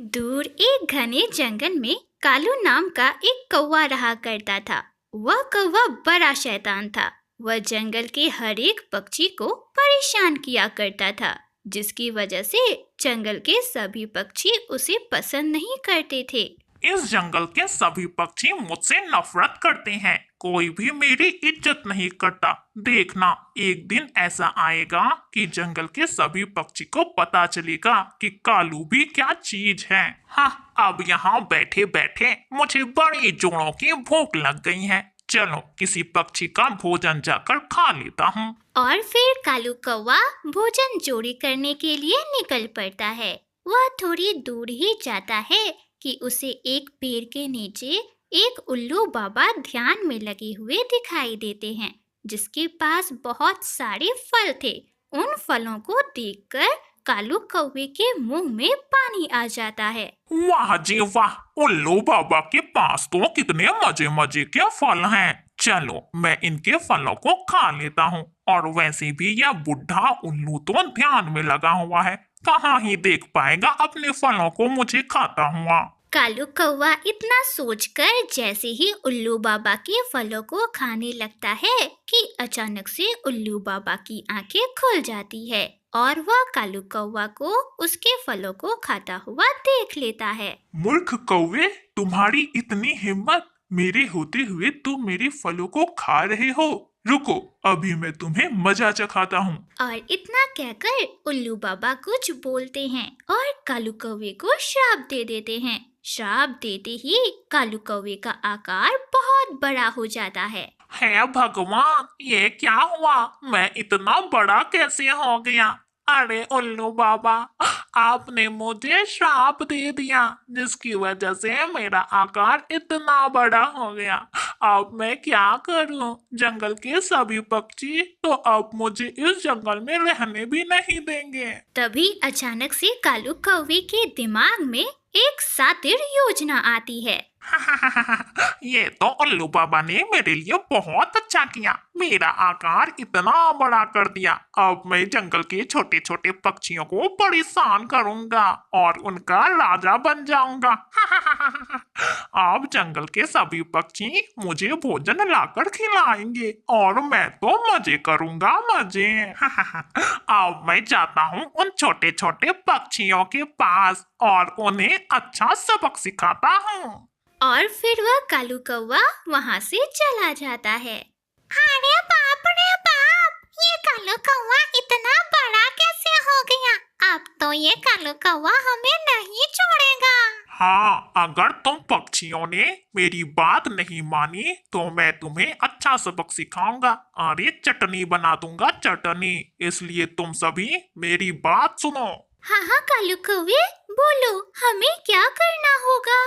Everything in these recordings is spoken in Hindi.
दूर एक घने जंगल में कालू नाम का एक कौवा रहा करता था। वह कौवा बड़ा शैतान था। वह जंगल के हर एक पक्षी को परेशान किया करता था, जिसकी वजह से जंगल के सभी पक्षी उसे पसंद नहीं करते थे। इस जंगल के सभी पक्षी मुझसे नफरत करते हैं। कोई भी मेरी इज्जत नहीं करता। देखना, एक दिन ऐसा आएगा कि जंगल के सभी पक्षी को पता चलेगा कि कालू भी क्या चीज है। हाँ, अब यहाँ बैठे बैठे मुझे बड़ी जोरों की भूख लग गई है। चलो किसी पक्षी का भोजन जाकर खा लेता हूँ। और फिर कालू कौवा भोजन चोरी करने के लिए निकल पड़ता है। वह थोड़ी दूर ही जाता है कि उसे एक पेड़ के नीचे एक उल्लू बाबा ध्यान में लगे हुए दिखाई देते हैं, जिसके पास बहुत सारे फल थे। उन फलों को देखकर कालू कौवे के मुंह में पानी आ जाता है। वाह जी वाह, उल्लू बाबा के पास तो कितने मजे मजे के फल हैं। चलो मैं इनके फलों को खा लेता हूँ। और वैसे भी यह बुढ़ा उल्लू तो ध्यान में लगा हुआ है, कहाँ ही देख पाएगा अपने फलों को मुझे खाता हुआ। कालू कौवा इतना सोचकर जैसे ही उल्लू बाबा के फलों को खाने लगता है कि अचानक से उल्लू बाबा की आंखें खुल जाती है और वह कालू कौवा को उसके फलों को खाता हुआ देख लेता है। मूर्ख कौवे, तुम्हारी इतनी हिम्मत! मेरे होते हुए तुम मेरे फलों को खा रहे हो। रुको, अभी मैं तुम्हें मजा चखाता हूँ। और इतना कहकर उल्लू बाबा कुछ बोलते हैं और कालू कौवे को श्राप दे देते हैं। श्राप देते ही कालू कौवे का आकार बहुत बड़ा हो जाता है। हे भगवान, ये क्या हुआ? मैं इतना बड़ा कैसे हो गया? अरे उल्लू बाबा, आपने मुझे श्राप दे दिया, जिसकी वजह से मेरा आकार इतना बड़ा हो गया। अब मैं क्या करूं? जंगल के सभी पक्षी तो अब मुझे इस जंगल में रहने भी नहीं देंगे। तभी अचानक से कालू कौवे के दिमाग में एक शातिर योजना आती है। ये तो उल्लू बाबा ने मेरे लिए बहुत अच्छा किया। मेरा आकार इतना बड़ा कर दिया। अब मैं जंगल के छोटे छोटे पक्षियों को परेशान करूंगा और उनका राजा बन जाऊंगा। अब जंगल के सभी पक्षी मुझे भोजन लाकर खिलाएंगे और मैं तो मजे करूंगा, मजे। अब मैं जाता हूँ उन छोटे छोटे पक्षियों के पास और उन्हें अच्छा सबक सिखाता हूँ। और फिर वह कालू कौवा वहाँ से चला जाता है। अरे बाप रे बाप! ये कालू कौवा इतना बड़ा कैसे हो गया? अब तो ये कालू कौवा हमें नहीं छोड़ेगा। हाँ, अगर तुम पक्षियों ने मेरी बात नहीं मानी तो मैं तुम्हें अच्छा सबक सिखाऊंगा। अरे चटनी बना दूंगा, चटनी। इसलिए तुम सभी मेरी बात सुनो। हाँ हाँ कालू कौवे, बोलो हमें क्या करना होगा?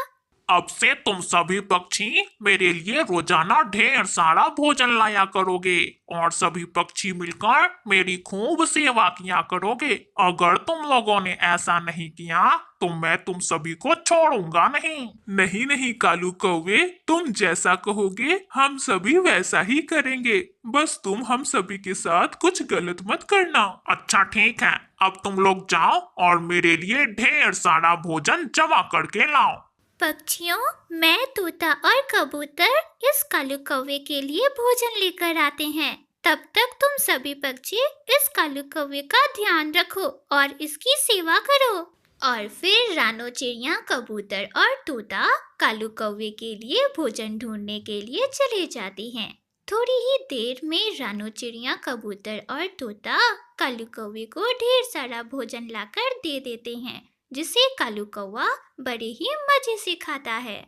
अब से तुम सभी पक्षी मेरे लिए रोजाना ढेर सारा भोजन लाया करोगे और सभी पक्षी मिलकर मेरी खूब सेवा किया करोगे। अगर तुम लोगों ने ऐसा नहीं किया तो मैं तुम सभी को छोड़ूंगा नहीं। नहीं नहीं कालू कौवे, तुम जैसा कहोगे हम सभी वैसा ही करेंगे। बस तुम हम सभी के साथ कुछ गलत मत करना। अच्छा ठीक है, अब तुम लोग जाओ और मेरे लिए ढेर सारा भोजन जमा करके लाओ। पक्षियों, मैं तोता और कबूतर इस कालू कौवे के लिए भोजन लेकर आते हैं। तब तक तुम सभी पक्षी इस कालू कौवे का ध्यान रखो और इसकी सेवा करो। और फिर रानो चिड़िया, कबूतर और तोता कालू कौवे के लिए भोजन ढूंढने के लिए चले जाती हैं। थोड़ी ही देर में रानो चिड़िया, कबूतर और तोता कालू कौवे को ढेर सारा भोजन लाकर दे देते हैं, जिसे कालू कौवा बड़े ही मजे से खाता है।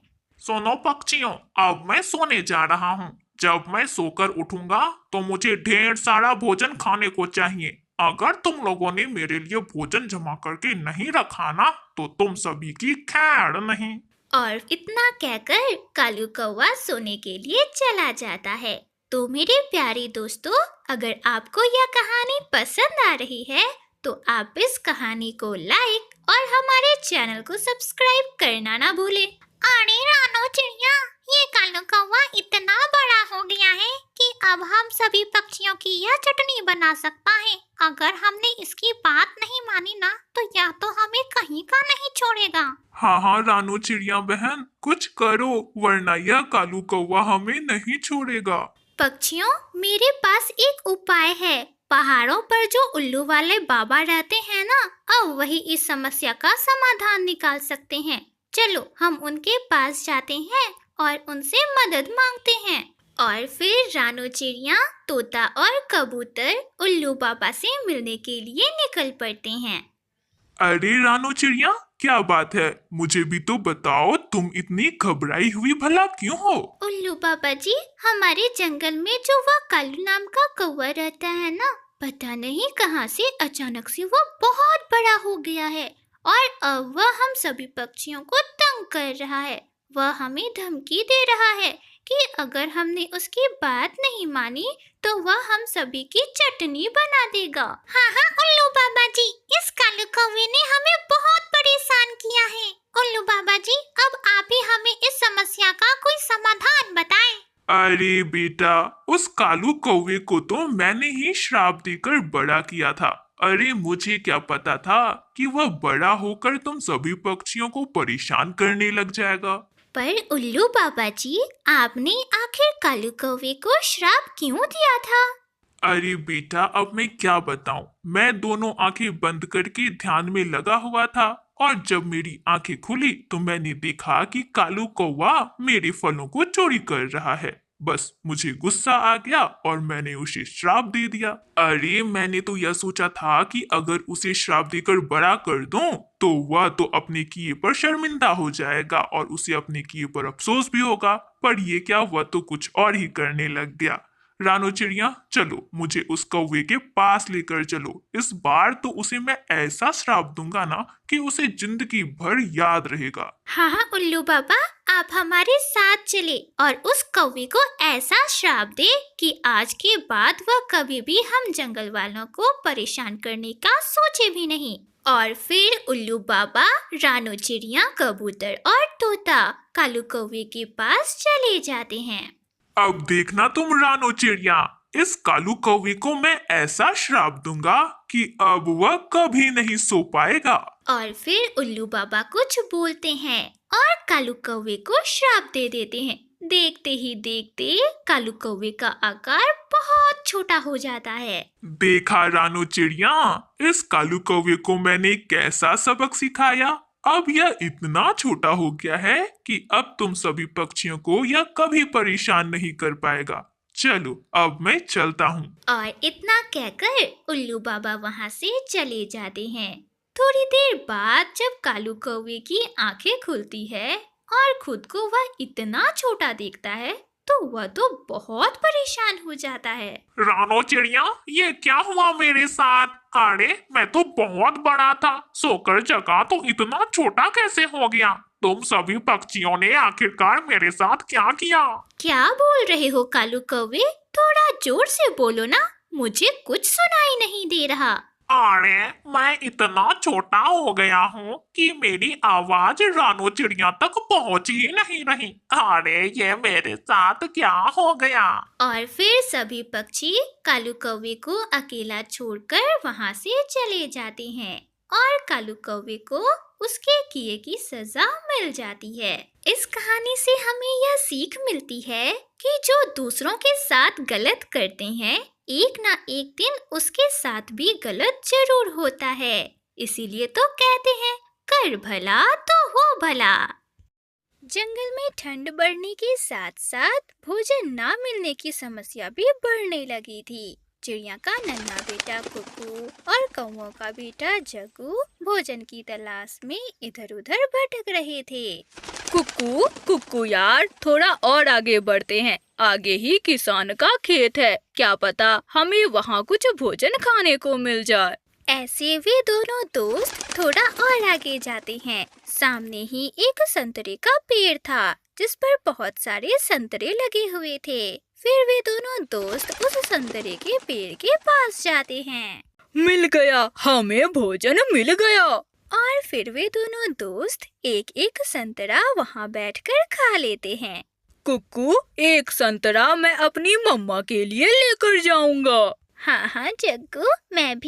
सुनो पक्षियों, अब मैं सोने जा रहा हूँ। जब मैं सोकर उठूंगा तो मुझे ढेर सारा भोजन खाने को चाहिए। अगर तुम लोगों ने मेरे लिए भोजन जमा करके नहीं रखा ना तो तुम सभी की खैर नहीं। और इतना कहकर कालू कौवा सोने के लिए चला जाता है। तो मेरे प्यारे दोस्तों, अगर आपको यह कहानी पसंद आ रही है तो आप इस कहानी को लाइक और हमारे चैनल को सब्सक्राइब करना ना भूलें। अरे रानो चिड़िया, ये कालू कौवा इतना बड़ा हो गया है कि अब हम सभी पक्षियों की यह चटनी बना सकता है। अगर हमने इसकी बात नहीं मानी ना, तो यह तो हमें कहीं का नहीं छोड़ेगा। हाँ हाँ रानो चिड़िया बहन, कुछ करो वरना यह कालू कौवा हमें नहीं छोड़ेगा। पक्षियों, मेरे पास एक उपाय है। पहाड़ों पर जो उल्लू वाले बाबा रहते हैं ना, अब वही इस समस्या का समाधान निकाल सकते हैं। चलो हम उनके पास जाते हैं और उनसे मदद मांगते हैं। और फिर रानो चिड़िया, तोता और कबूतर उल्लू बाबा से मिलने के लिए निकल पड़ते हैं। अरे रानो चिड़िया, क्या बात है? मुझे भी तो बताओ, तुम इतनी घबराई हुई भला क्यों हो? उल्लू बाबा जी, हमारे जंगल में जो वह कालू नाम का कौवा रहता है ना, पता नहीं कहां से अचानक से वो बहुत बड़ा हो गया है और अब वह हम सभी पक्षियों को तंग कर रहा है। वह हमें धमकी दे रहा है कि अगर हमने उसकी बात नहीं मानी तो वह हम सभी की चटनी बना देगा। हाँ हाँ उल्लू बाबा जी, इस कालू कौवे ने हमें बहुत परेशान किया है। उल्लू बाबा जी, अब आप ही हमें इस समस्या का कोई समाधान बताएं। अरे बेटा, उस कालू कौवे को तो मैंने ही श्राप देकर बड़ा किया था। अरे मुझे क्या पता था कि वह बड़ा होकर तुम सभी पक्षियों को परेशान करने लग जाएगा। पर उल्लू बाबा जी, आपने आखिर कालू कौवे को श्राप क्यों दिया था? अरे बेटा, अब मैं क्या बताऊं। मैं दोनों आंखें बंद करके ध्यान में लगा हुआ था और जब मेरी आंखें खुली तो मैंने देखा कि कालू कौवा मेरे फलों को चोरी कर रहा है। बस मुझे गुस्सा आ गया और मैंने उसे श्राप दे दिया। अरे मैंने तो यह सोचा था कि अगर उसे श्राप देकर बड़ा कर दूं तो वह तो अपने किए पर शर्मिंदा हो जाएगा और उसे अपने किए पर अफसोस भी होगा। पर ये क्या, वह तो कुछ और ही करने लग गया। रानो चिड़िया, चलो मुझे उस कौवे के पास लेकर चलो। इस बार तो उसे मैं ऐसा श्राप दूंगा ना कि उसे जिंदगी भर याद रहेगा। हाँ हाँ उल्लू बाबा, आप हमारे साथ चले और उस कौवे को ऐसा श्राप दे कि आज के बाद वह कभी भी हम जंगल वालों को परेशान करने का सोचे भी नहीं। और फिर उल्लू बाबा, रानो चिड़िया, कबूतर और तोता कालू कौवे के पास चले जाते हैं। अब देखना तुम रानो चिड़िया, इस कालू कौवे को मैं ऐसा श्राप दूंगा कि अब वह कभी नहीं सो पाएगा। और फिर उल्लू बाबा कुछ बोलते हैं और कालू कौवे को श्राप दे देते हैं। देखते ही देखते कालू कौवे का आकार बहुत छोटा हो जाता है। देखा रानो चिड़िया, इस कालू कौवे को मैंने कैसा सबक सिखाया। अब यह इतना छोटा हो गया है कि अब तुम सभी पक्षियों को यह कभी परेशान नहीं कर पाएगा। चलो अब मैं चलता हूँ। और इतना कहकर उल्लू बाबा वहाँ से चले जाते हैं। थोड़ी देर बाद जब कालू कौवे की आंखें खुलती है और खुद को वह इतना छोटा देखता है तो वह तो बहुत परेशान हो जाता है। रानो चिड़िया, ये क्या हुआ मेरे साथ? अरे मैं तो बहुत बड़ा था, सोकर जगा तो इतना छोटा कैसे हो गया? तुम सभी पक्षियों ने आखिरकार मेरे साथ क्या किया? क्या बोल रहे हो कालू कौवे? थोड़ा जोर से बोलो ना, मुझे कुछ सुनाई नहीं दे रहा। अरे मैं इतना छोटा हो गया हूँ कि मेरी आवाज रानो चिड़िया तक पहुँच ही नहीं रही। अरे ये मेरे साथ क्या हो गया? और फिर सभी पक्षी कालू कौवे को अकेला छोड़कर वहाँ से चले जाते हैं और कालू कौवे को उसके किए की सजा मिल जाती है। इस कहानी से हमें यह सीख मिलती है कि जो दूसरों के साथ गलत करते हैं, एक ना एक दिन उसके साथ भी गलत जरूर होता है। इसीलिए तो कहते हैं, कर भला तो हो भला। जंगल में ठंड बढ़ने के साथ साथ भोजन ना मिलने की समस्या भी बढ़ने लगी थी। चिड़िया का नन्हा बेटा कुकू और कौओं का बेटा जग्गू भोजन की तलाश में इधर उधर भटक रहे थे। कुकू कुकू यार, थोड़ा और आगे बढ़ते हैं। आगे ही किसान का खेत है, क्या पता हमें वहाँ कुछ भोजन खाने को मिल जाए। ऐसे वे दोनों दोस्त थोड़ा और आगे जाते हैं। सामने ही एक संतरे का पेड़ था जिस पर बहुत सारे संतरे लगे हुए थे। फिर वे दोनों दोस्त उस संतरे के पेड़ के पास जाते हैं। मिल गया, हमें भोजन मिल गया। और फिर वे दोनों दोस्त एक एक संतरा वहाँ बैठकर खा लेते हैं। कुक्कू, एक संतरा मैं अपनी मम्मा के लिए लेकर जाऊंगा। हाँ हाँ जग्गू, मैं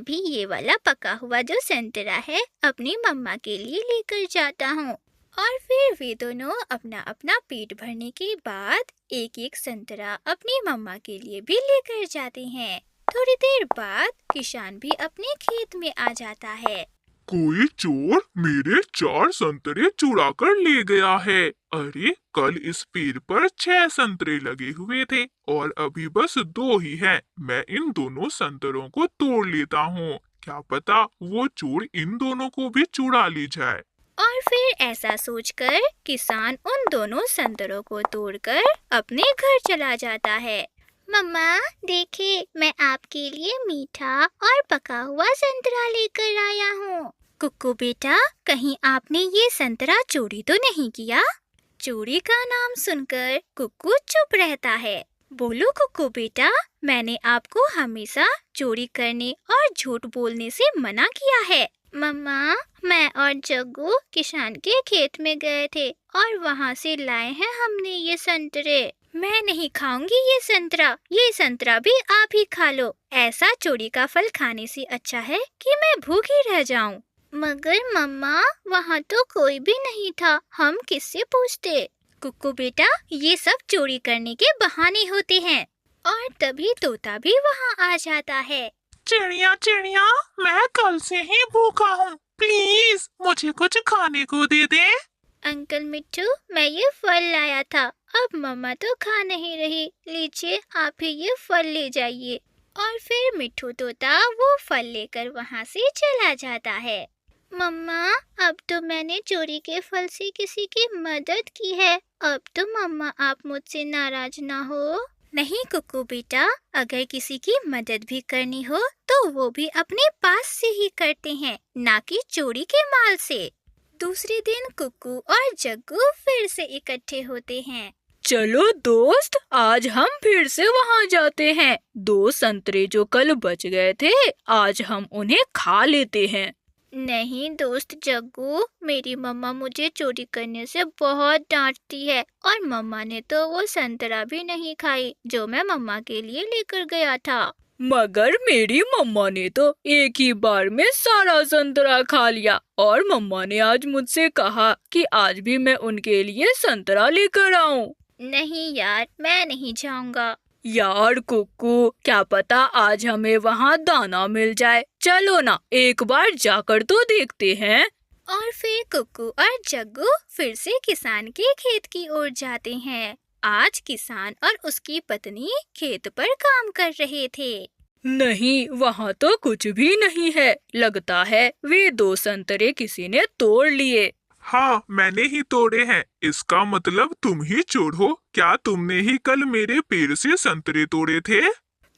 भी ये वाला पका हुआ जो संतरा है अपनी मम्मा के लिए लेकर जाता हूँ। और फिर वे दोनों अपना अपना पेट भरने के बाद एक एक संतरा अपनी मम्मा के लिए भी लेकर जाते हैं। थोड़ी देर बाद किसान भी अपने खेत में आ जाता है। कोई चोर मेरे 4 संतरे चुरा कर ले गया है। अरे, कल इस पेड़ पर 6 संतरे लगे हुए थे और अभी बस 2 ही हैं। मैं इन दोनों संतरों को तोड़ लेता हूँ। क्या पता वो चोर इन दोनों को भी चुरा ले जाए। और फिर ऐसा सोचकर किसान उन दोनों संतरों को तोड़कर अपने घर चला जाता है। मम्मा देखिए, मैं आपके लिए मीठा और पका हुआ संतरा लेकर आया हूँ। कुक्कू बेटा, कहीं आपने ये संतरा चोरी तो नहीं किया? चोरी का नाम सुनकर कुक्कू चुप रहता है। बोलो कुक्कू बेटा, मैंने आपको हमेशा चोरी करने और झूठ बोलने से मना किया है। मम्मा, मैं और जग्गू किसान के खेत में गए थे और वहाँ से लाए हैं हमने ये संतरे। मैं नहीं खाऊंगी ये संतरा भी आप ही खा लो। ऐसा चोरी का फल खाने से अच्छा है कि मैं भूखी रह जाऊं। मगर मम्मा, वहाँ तो कोई भी नहीं था, हम किससे पूछते? कुक्कू बेटा, ये सब चोरी करने के बहाने होते हैं। और तभी तोता भी वहाँ आ जाता है। चिड़िया चिड़िया, मैं कल से ही भूखा हूँ, प्लीज मुझे कुछ खाने को दे दे। अंकल मिट्टू, मैं ये फल लाया था, अब मम्मा तो खा नहीं रही, लीजिए आप ही ये फल ले जाइए। और फिर मिट्टू तोता वो फल लेकर वहाँ से चला जाता है। मम्मा, अब तो मैंने चोरी के फल से किसी की मदद की है, अब तो मम्मा आप मुझसे नाराज ना हो। नहीं कुक्कू बेटा, अगर किसी की मदद भी करनी हो तो वो भी अपने पास से ही करते हैं, ना कि चोरी के माल से। दूसरे दिन कुक्कू और जग्गू फिर से इकट्ठे होते हैं। चलो दोस्त, आज हम फिर से वहाँ जाते हैं। 2 संतरे जो कल बच गए थे, आज हम उन्हें खा लेते हैं। नहीं दोस्त जग्गू, मेरी मम्मा मुझे चोरी करने से बहुत डांटती है और मम्मा ने तो वो संतरा भी नहीं खाई जो मैं मम्मा के लिए लेकर गया था। मगर मेरी मम्मा ने तो एक ही बार में सारा संतरा खा लिया और मम्मा ने आज मुझसे कहा कि आज भी मैं उनके लिए संतरा लेकर आऊं। नहीं यार, मैं नहीं जाऊंगा। यार कुक्कू, क्या पता आज हमें वहाँ दाना मिल जाए। चलो ना, एक बार जाकर तो देखते हैं। और फिर कुक्कू और जग्गू फिर से किसान के खेत की ओर जाते हैं। आज किसान और उसकी पत्नी खेत पर काम कर रहे थे। नहीं, वहाँ तो कुछ भी नहीं है। लगता है वे 2 संतरे किसी ने तोड़ लिए। हाँ, मैंने ही तोड़े हैं। इसका मतलब तुम ही चोर हो। क्या तुमने ही कल मेरे पेड़ से संतरे तोड़े थे?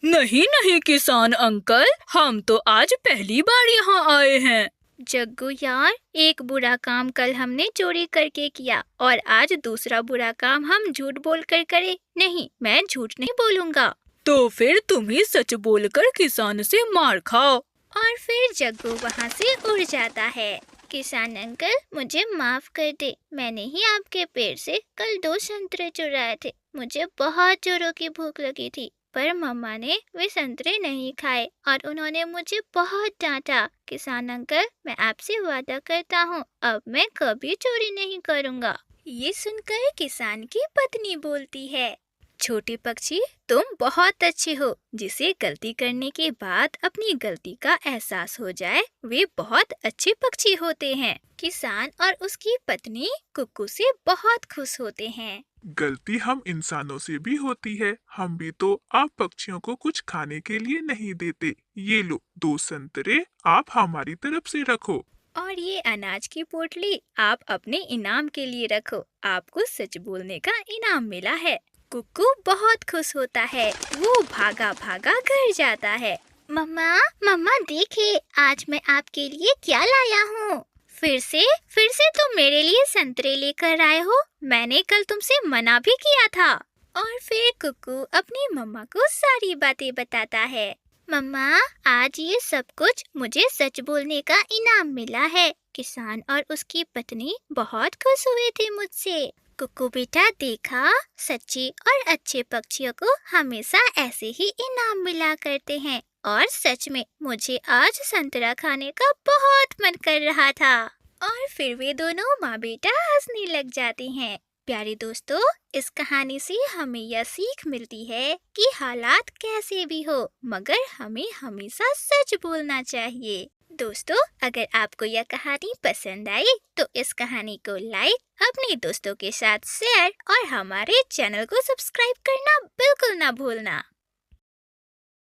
नहीं नहीं किसान अंकल, हम तो आज पहली बार यहाँ आए हैं। जग्गू यार, एक बुरा काम कल हमने चोरी करके किया और आज दूसरा बुरा काम हम झूठ बोलकर करे। नहीं, मैं झूठ नहीं बोलूँगा। तो फिर तुम ही सच बोलकर किसान से मार खाओ। और फिर जग्गू वहाँ से उड़ जाता है। किसान अंकल, मुझे माफ कर दे, मैंने ही आपके पेड़ से कल 2 संतरे चुराए थे। मुझे बहुत जोरों की भूख लगी थी, पर मम्मा ने वे संतरे नहीं खाए और उन्होंने मुझे बहुत डांटा। किसान अंकल, मैं आपसे वादा करता हूँ, अब मैं कभी चोरी नहीं करूँगा। ये सुनकर किसान की पत्नी बोलती है, छोटे पक्षी, तुम बहुत अच्छे हो। जिसे गलती करने के बाद अपनी गलती का एहसास हो जाए, वे बहुत अच्छे पक्षी होते हैं। किसान और उसकी पत्नी कुक्कू से बहुत खुश होते हैं। गलती हम इंसानों से भी होती है। हम भी तो आप पक्षियों को कुछ खाने के लिए नहीं देते। ये लो 2 संतरे, आप हमारी तरफ से रखो। और ये अनाज की पोटली आप अपने इनाम के लिए रखो। आपको सच बोलने का इनाम मिला है। कुक्कू बहुत खुश होता है। वो भागा भागा घर जाता है। मम्मा देखिए, आज मैं आपके लिए क्या लाया हूँ। फिर से तुम मेरे लिए संतरे लेकर आए हो। मैंने कल तुमसे मना भी किया था। और फिर कुक्कू अपनी मम्मा को सारी बातें बताता है। मम्मा, आज ये सब कुछ मुझे सच बोलने का इनाम मिला है। किसान और उसकी पत्नी बहुत खुश हुए थे मुझसे। कुकू बेटा, देखा, सच्चे और अच्छे पक्षियों को हमेशा ऐसे ही इनाम मिला करते हैं। और सच में मुझे आज संतरा खाने का बहुत मन कर रहा था। और फिर वे दोनों माँ बेटा हंसने लग जाते हैं। प्यारे दोस्तों, इस कहानी से हमें यह सीख मिलती है कि हालात कैसे भी हो, मगर हमें हमेशा सच बोलना चाहिए। दोस्तों, अगर आपको यह कहानी पसंद आई तो इस कहानी को लाइक, अपने दोस्तों के साथ शेयर और हमारे चैनल को सब्सक्राइब करना बिल्कुल ना भूलना।